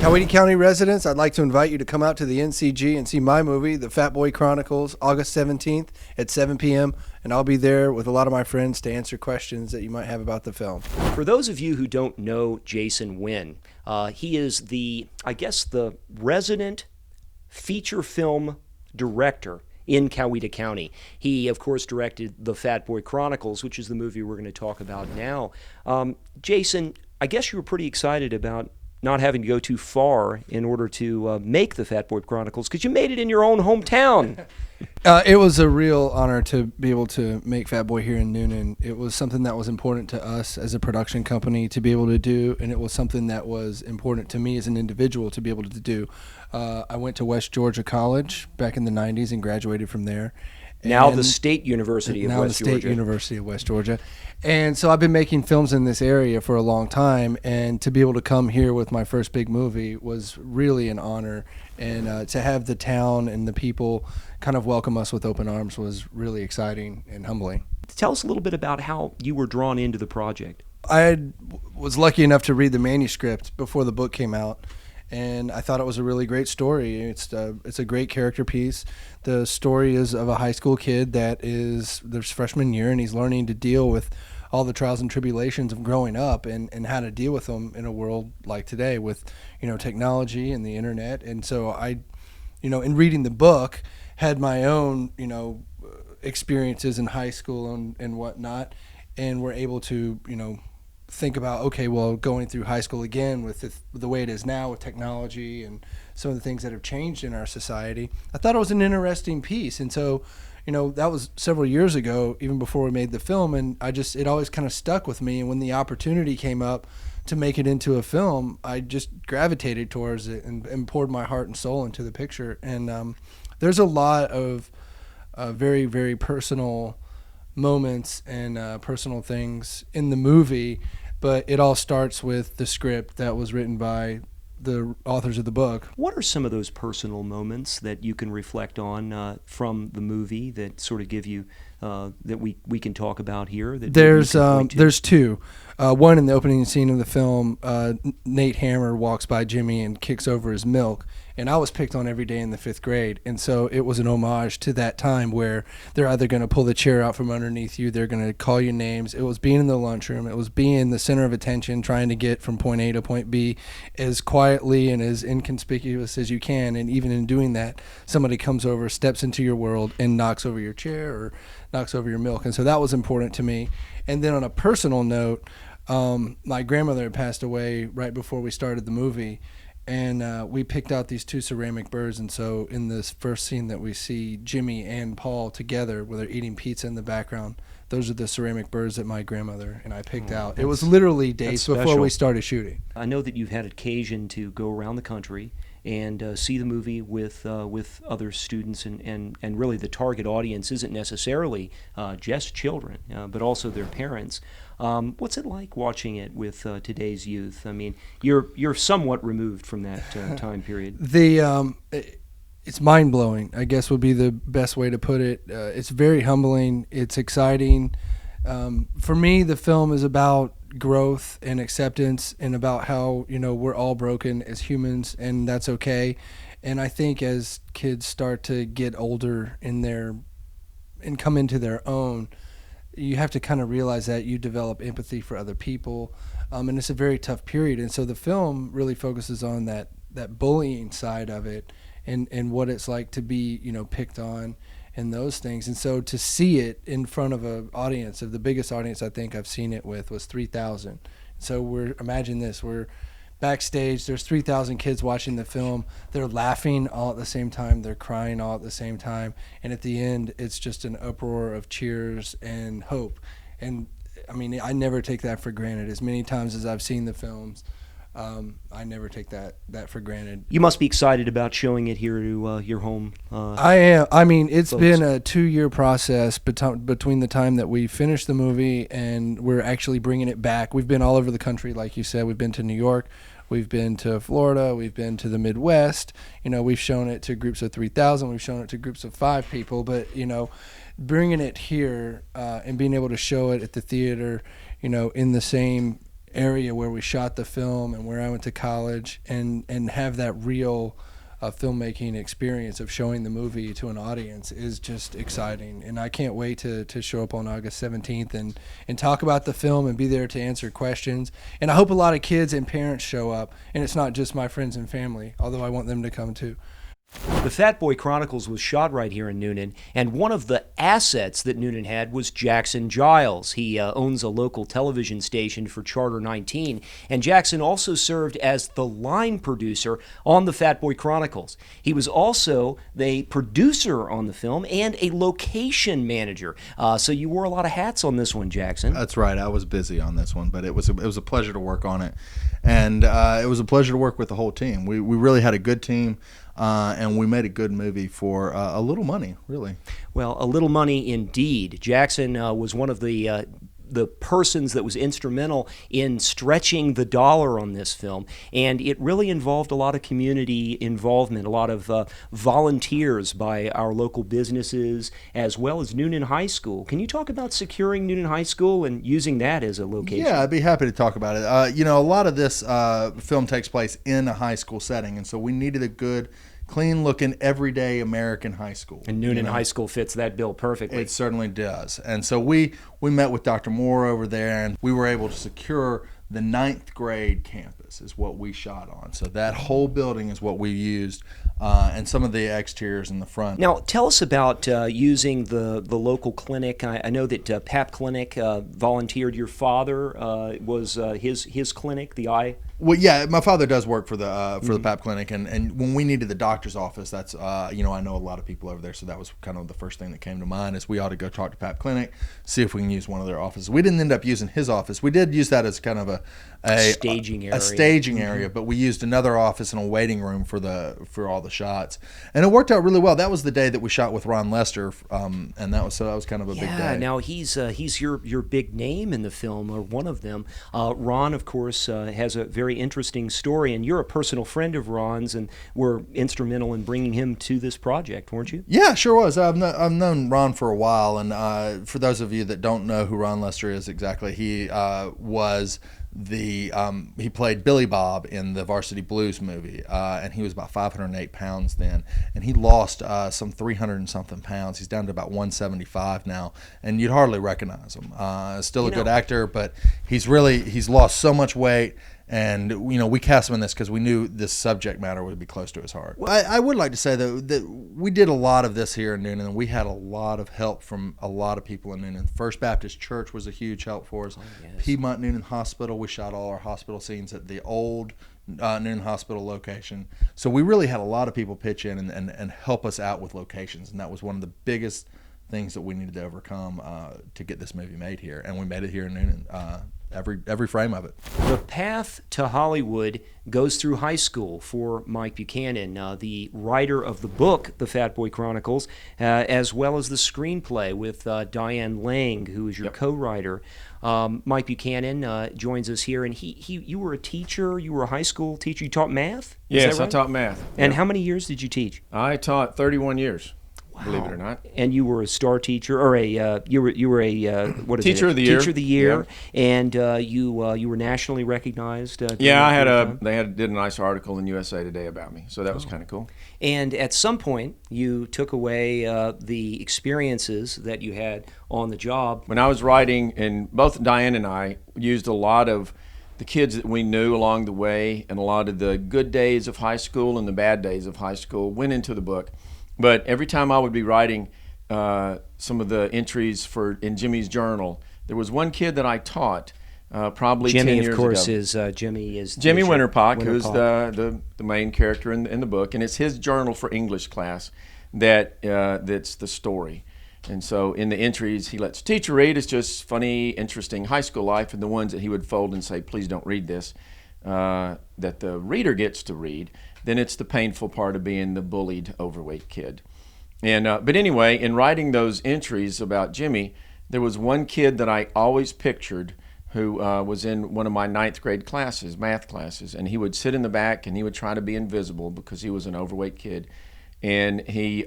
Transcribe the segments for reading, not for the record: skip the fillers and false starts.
Coweta County residents, I'd like to invite you to come out to the NCG and see my movie, The Fat Boy Chronicles, August 17th at 7 p.m., and I'll be there with a lot of my friends to answer questions that you might have about the film. For those of you who don't know Jason Wynn, he is the resident feature film director in Coweta County. He, of course, directed The Fat Boy Chronicles, which is the movie we're going to talk about now. Jason, I guess you were pretty excited about not having to go too far in order to make The Fat Boy Chronicles, because you made it in your own hometown. It was a real honor to be able to make Fat Boy here in Noonan. It was something that was important to us as a production company to be able to do, and it was something that was important to me as an individual to be able to do. I went to West Georgia College back in the 90s and graduated from there. Now the State University of West Georgia. Now the State University of West Georgia. And so I've been making films in this area for a long time, and to be able to come here with my first big movie was really an honor. And to have the town and the people kind of welcome us with open arms was really exciting and humbling. Tell us a little bit about how you were drawn into the project. I was lucky enough to read the manuscript before the book came out, and I thought it was a really great story. It's a great character piece. The story is of a high school kid that is their freshman year, and he's learning to deal with all the trials and tribulations of growing up and how to deal with them in a world like today with, technology and the internet. And so I, in reading the book, had my own, experiences in high school and whatnot, and were able to, think about, okay, well, going through high school again with the way it is now with technology and some of the things that have changed in our society, I thought it was an interesting piece. And so, that was several years ago, even before we made the film, and it always kind of stuck with me. And when the opportunity came up to make it into a film, I just gravitated towards it and poured my heart and soul into the picture. And there's a lot of very, very personal moments and personal things in the movie, but it all starts with the script that was written by the authors of the book. What are some of those personal moments that you can reflect on from the movie that sort of give you that we can talk about here? There's two. One, in the opening scene of the film, Nate Hammer walks by Jimmy and kicks over his milk. And I was picked on every day in the 5th grade. And so it was an homage to that time where they're either going to pull the chair out from underneath you, they're going to call you names. It was being in the lunchroom. It was being the center of attention, trying to get from point A to point B as quietly and as inconspicuous as you can. And even in doing that, somebody comes over, steps into your world, and knocks over your chair or knocks over your milk. And so that was important to me. And then on a personal note, my grandmother had passed away right before we started the movie. And we picked out these 2 ceramic birds. And so in this first scene that we see Jimmy and Paul together where they're eating pizza in the background, those are the ceramic birds that my grandmother and I picked out. It was literally days before we started shooting. I know that you've had occasion to go around the country and see the movie with other students, and really the target audience isn't necessarily just children, but also their parents. What's it like watching it with today's youth? I mean, you're somewhat removed from that time period. It's mind-blowing, I guess would be the best way to put it. It's very humbling. It's exciting. For me, the film is about growth and acceptance and about how, we're all broken as humans, and that's okay. And I think as kids start to get older and come into their own, you have to kind of realize that you develop empathy for other people, and it's a very tough period. And so the film really focuses on that bullying side of it and what it's like to be, picked on and those things. And so to see it in front of an audience, of the biggest audience I think I've seen it with, was 3,000. So imagine this, we're backstage, there's 3,000 kids watching the film. They're laughing all at the same time, they're crying all at the same time, and at the end it's just an uproar of cheers and hope. And I mean, I never take that for granted. As many times as I've seen the films, I never take that for granted. You must be excited about showing it here to your home. I am. I mean, it's folks. been a 2-year process between the time that we finished the movie and we're actually bringing it back. We've been all over the country, like you said. We've been to New York, we've been to Florida, we've been to the Midwest. We've shown it to groups of 3,000, we've shown it to groups of 5 people. But bringing it here and being able to show it at the theater, in the same area where we shot the film and where I went to college, and have that real filmmaking experience of showing the movie to an audience is just exciting. And I can't wait to show up on August 17th and talk about the film and be there to answer questions. And I hope a lot of kids and parents show up, and it's not just my friends and family, although I want them to come too. The Fat Boy Chronicles was shot right here in Noonan, and one of the assets that Noonan had was Jackson Giles. He owns a local television station for Charter 19, and Jackson also served as the line producer on the Fat Boy Chronicles. He was also the producer on the film and a location manager. So you wore a lot of hats on this one, Jackson. That's right. I was busy on this one, but it was a pleasure to work on it, and it was a pleasure to work with the whole team. We really had a good team. And we made a good movie for a little money, really. Well, a little money indeed. Jackson was one of the persons that was instrumental in stretching the dollar on this film, and it really involved a lot of community involvement, a lot of volunteers by our local businesses, as well as Noonan High School. Can you talk about securing Noonan High School and using that as a location? Yeah, I'd be happy to talk about it. A lot of this film takes place in a high school setting, and so we needed a good, clean-looking, everyday American high school. And Noonan High School fits that bill perfectly. It certainly does. And so we met with Dr. Moore over there, and we were able to secure the 9th grade campus is what we shot on. So that whole building is what we used, and some of the exteriors in the front. Now, tell us about using the local clinic. I know that PAP Clinic volunteered. Your father was his clinic, the eye. Well, yeah, my father does work for the PAP Clinic, and when we needed the doctor's office, that's I know a lot of people over there, so that was kind of the first thing that came to mind is we ought to go talk to PAP Clinic, see if we can use one of their offices. We didn't end up using his office. We did use that as kind of a staging area, but we used another office and a waiting room for all the shots, and it worked out really well. That was the day that we shot with Ron Lester, and that was kind of a big day. Yeah, now he's your big name in the film, or one of them. Ron, of course, has a very interesting story, and you're a personal friend of Ron's, and were instrumental in bringing him to this project, weren't you? Yeah, sure was. I've known Ron for a while, and for those of you that don't know who Ron Lester is exactly, he was he played Billy Bob in the Varsity Blues movie, and he was about 508 pounds then, and he lost some 300 and something pounds. He's down to about 175 now, and you'd hardly recognize him. Still a good actor, but he's lost so much weight. And we cast him in this because we knew this subject matter would be close to his heart. Well, I would like to say though that we did a lot of this here in Noonan, and we had a lot of help from a lot of people in Noonan. First Baptist Church was a huge help for us. Oh, yes. Piedmont Noonan Hospital, we shot all our hospital scenes at the old Noonan Hospital location. So we really had a lot of people pitch in and help us out with locations, and that was one of the biggest things that we needed to overcome to get this movie made here, and we made it here in Noonan. Every frame of it. The path to Hollywood goes through high school for Mike Buchanan, the writer of the book, The Fat Boy Chronicles, as well as the screenplay with Diane Lang, who is your co-writer. Mike Buchanan joins us here, and you were a teacher. You were a high school teacher. You taught math? Yes, I taught math. And how many years did you teach? I taught 31 years. Wow. Believe it or not. And you were a star teacher, or you were a what is teacher it? of the year. Teacher of the year, yeah. And you were nationally recognized. Yeah, they did a nice article in USA Today about me, so that was kind of cool. And at some point, you took away the experiences that you had on the job. When I was writing, and both Diane and I used a lot of the kids that we knew along the way, and a lot of the good days of high school and the bad days of high school went into the book. But every time I would be writing some of the entries in Jimmy's journal, there was one kid that I taught probably Jimmy, 10 years ago. Jimmy, of course, is Jimmy Winterpock, who's the main character in the book, and it's his journal for English class that's the story. And so in the entries, he lets teacher read. It's just funny, interesting high school life, and the ones that he would fold and say, please don't read this, that the reader gets to read. Then it's the painful part of being the bullied, overweight kid. And but anyway, in writing those entries about Jimmy, there was one kid that I always pictured who was in one of my 9th grade classes, math classes, and he would sit in the back and he would try to be invisible because he was an overweight kid. And he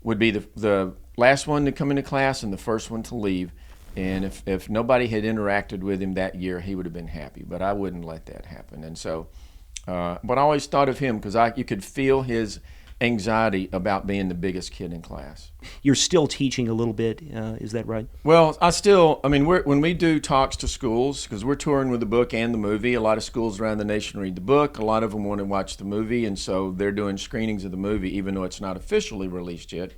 would be the last one to come into class and the first one to leave. And if nobody had interacted with him that year, he would have been happy. But I wouldn't let that happen. And so, but I always thought of him because you could feel his anxiety about being the biggest kid in class. You're still teaching a little bit, is that right? Well, when we do talks to schools, because we're touring with the book and the movie, a lot of schools around the nation read the book. A lot of them want to watch the movie, and so they're doing screenings of the movie, even though it's not officially released yet.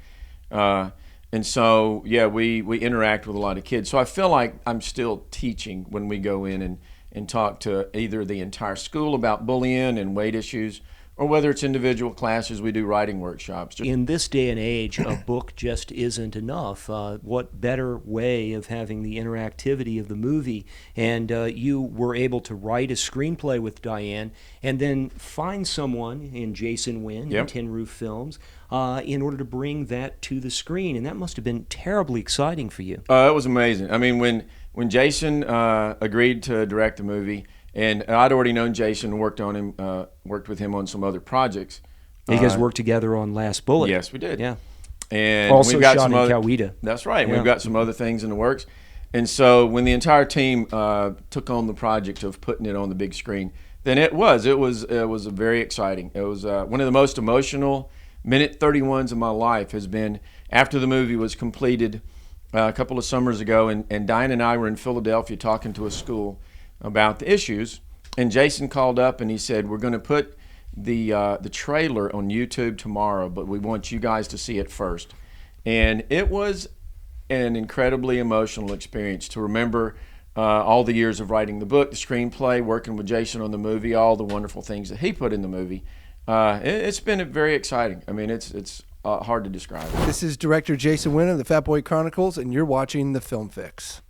And so, yeah, we interact with a lot of kids. So I feel like I'm still teaching when we go in and talk to either the entire school about bullying and weight issues, or whether it's individual classes, we do writing workshops. In this day and age, a book just isn't enough. What better way of having the interactivity of the movie? And you were able to write a screenplay with Diane and then find someone in Jason Wynn in Tin Roof Films in order to bring that to the screen. And that must have been terribly exciting for you. It was amazing. I mean, when Jason agreed to direct the movie, and I'd already known Jason and worked with him on some other projects. You guys worked together on Last Bullet. Yes, we did. Yeah. And also we've got shot some in other, Coweta. That's right. Yeah. We've got some other things in the works. And so when the entire team took on the project of putting it on the big screen, then it was very exciting. It was one of the most emotional minute 31s of my life has been after the movie was completed a couple of summers ago, and Diane and I were in Philadelphia talking to a school about the issues, and Jason called up and he said, we're going to put the trailer on YouTube tomorrow, but we want you guys to see it first. And it was an incredibly emotional experience to remember all the years of writing the book, the screenplay, working with Jason on the movie, all the wonderful things that he put in the movie. It's been very exciting. I mean, it's hard to describe. This is director Jason Wynn of the Fat Boy Chronicles, and you're watching The Film Fix.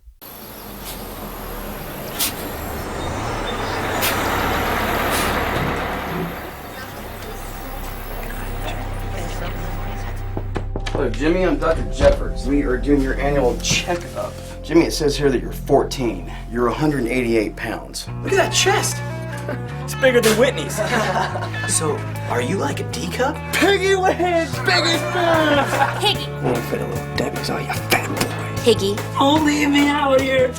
Hello, Jimmy. I'm Dr. Jeffords. We are doing your annual checkup. Jimmy, it says here that you're 14. You're 188 pounds. Look at that chest. It's bigger than Whitney's. So, are you like a D cup? Piggy wins! Piggy spins! Higgy. You want to fit a little Debbie's, are you, fat boy? Higgy. Don't leave me out here.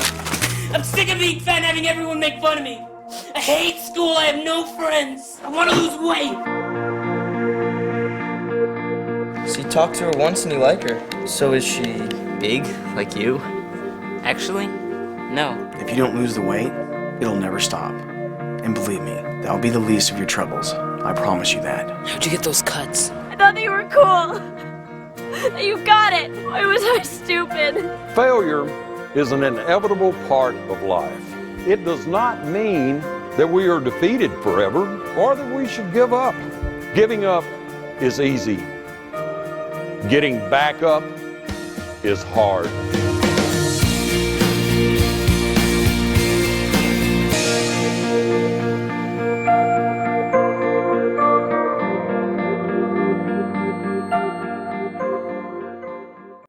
I'm sick of being fat and having everyone make fun of me. I hate school. I have no friends. I want to lose weight. So you talked to her once and you like her. So is she big, like you? Actually, no. If you don't lose the weight, it'll never stop. And believe me, that'll be the least of your troubles. I promise you that. How'd you get those cuts? I thought that you were cool. You got it. Why was I stupid? Failure is an inevitable part of life. It does not mean that we are defeated forever or that we should give up. Giving up is easy. Getting back up is hard.